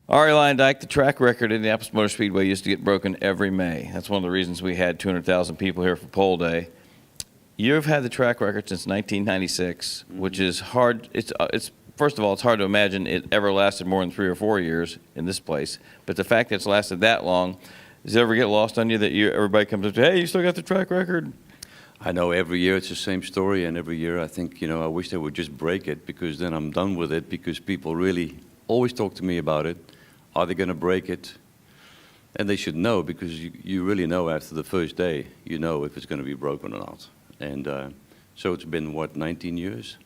Arie Luyendyk, the track record at Indianapolis Motor Speedway used to get broken every May. That's one of the reasons we had 200,000 people here for pole day. You've had the track record since 1996, which is hard. It's first of all, it's hard to imagine it ever lasted more than 3 or 4 years in this place. But the fact that it's lasted that long, does it ever get lost on you that everybody comes up to, hey, you still got the track record? I know every year it's the same story, and every year I think, I wish they would just break it, because then I'm done with it, because people really always talk to me about it. Are they going to break it? And they should know, because you really know after the first day, you know if it's going to be broken or not. And so it's been, what, 19 years?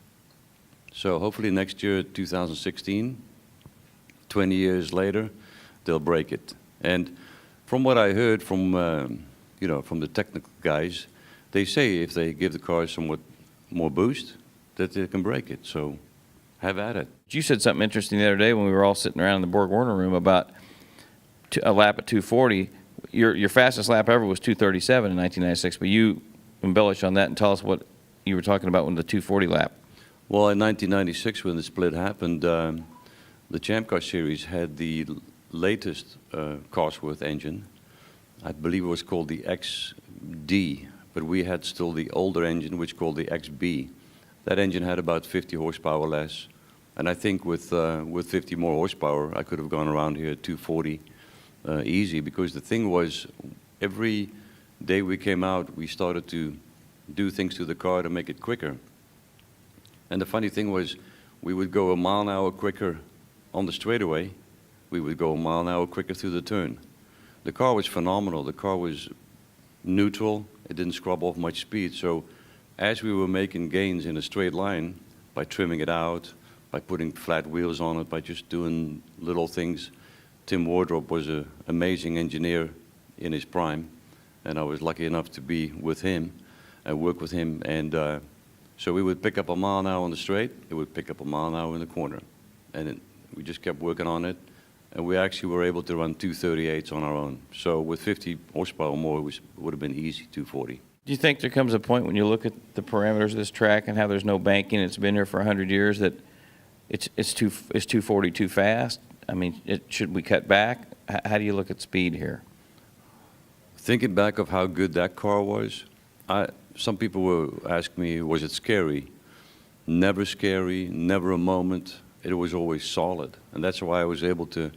So hopefully next year, 2016, 20 years later, they'll break it. And from what I heard from, from the technical guys, they say if they give the car somewhat more boost, that they can break it. So have at it. You said something interesting the other day when we were all sitting around in the Borg-Warner room about a lap at 240. Your fastest lap ever was 237 in 1996, but you embellish on that and tell us what you were talking about when the 240 lap. Well, in 1996, when the split happened, the Champ Car Series had the latest Cosworth engine. I believe it was called the XD, but we had still the older engine, which called the XB. That engine had about 50 horsepower less, and I think with 50 more horsepower, I could have gone around here at 240 easy, because the thing was, every day we came out, we started to do things to the car to make it quicker. And the funny thing was, we would go a mile an hour quicker on the straightaway, we would go a mile an hour quicker through the turn. The car was phenomenal. The car was neutral, it didn't scrub off much speed, so as we were making gains in a straight line, by trimming it out, by putting flat wheels on it, by just doing little things. Tim Wardrop was an amazing engineer in his prime, and I was lucky enough to be with him and work with him. And so we would pick up a mile an hour on the straight, it would pick up a mile an hour in the corner. And we just kept working on it, and we actually were able to run 238s on our own. So with 50 horsepower more, it would have been easy 240. Do you think there comes a point when you look at the parameters of this track and how there's no banking, it's been here for 100 years, that it's 240 too fast? I mean, should we cut back? How do you look at speed here? Thinking back of how good that car was, some people will ask me, was it scary? Never scary, never a moment. It was always solid. And that's why I was able to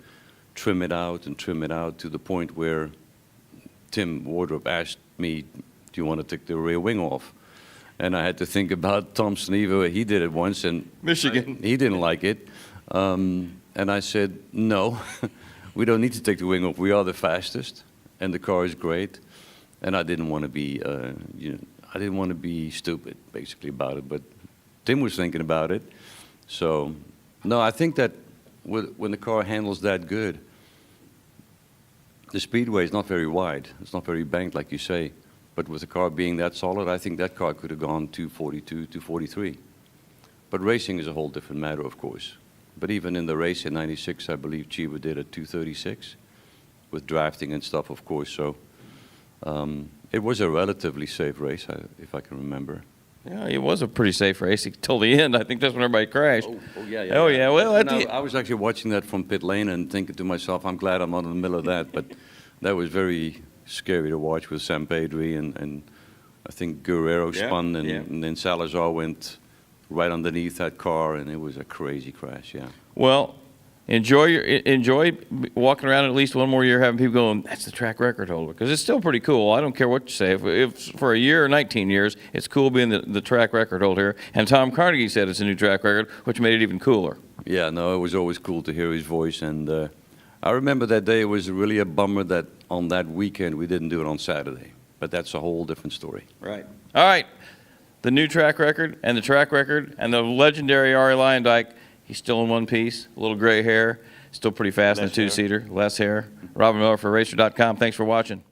trim it out to the point where Tim Wardrop asked me, do you want to take the rear wing off? And I had to think about Tom Sneva. He did it once, and Michigan. He didn't like it. And I said, no, we don't need to take the wing off. We are the fastest, and the car is great. And I didn't want to be, I didn't want to be stupid, basically, about it. But Tim was thinking about it. So, no, I think that when the car handles that good, the speedway is not very wide. It's not very banked, like you say. But with the car being that solid, I think that car could have gone 242, 243. But racing is a whole different matter, of course. But even in the race in '96, I believe Chiba did a 236 with drafting and stuff, of course. So it was a relatively safe race, if I can remember. Yeah, it was a pretty safe race till the end. I think that's when everybody crashed. Oh yeah. Oh yeah. Well, I was actually watching that from pit lane and thinking to myself, I'm glad I'm not in the middle of that. But that was very scary to watch with Sam Pedri and I think Guerrero spun and then Salazar went right underneath that car, and it was a crazy crash. Yeah. Well, enjoy walking around at least one more year, having people going, that's the track record holder, because it's still pretty cool. I don't care what you say. If for a year or 19 years, it's cool being the track record holder. And Tom Carnegie said it's a new track record, which made it even cooler. Yeah, no, it was always cool to hear his voice, and I remember that day. It was really a bummer that on that weekend we didn't do it on Saturday, but that's a whole different story. Right. All right. The new track record and the track record and the legendary Arie Luyendyk. He's still in one piece, a little gray hair, still pretty fast in the two-seater, less hair. Robin Miller for RACER.com. Thanks for watching.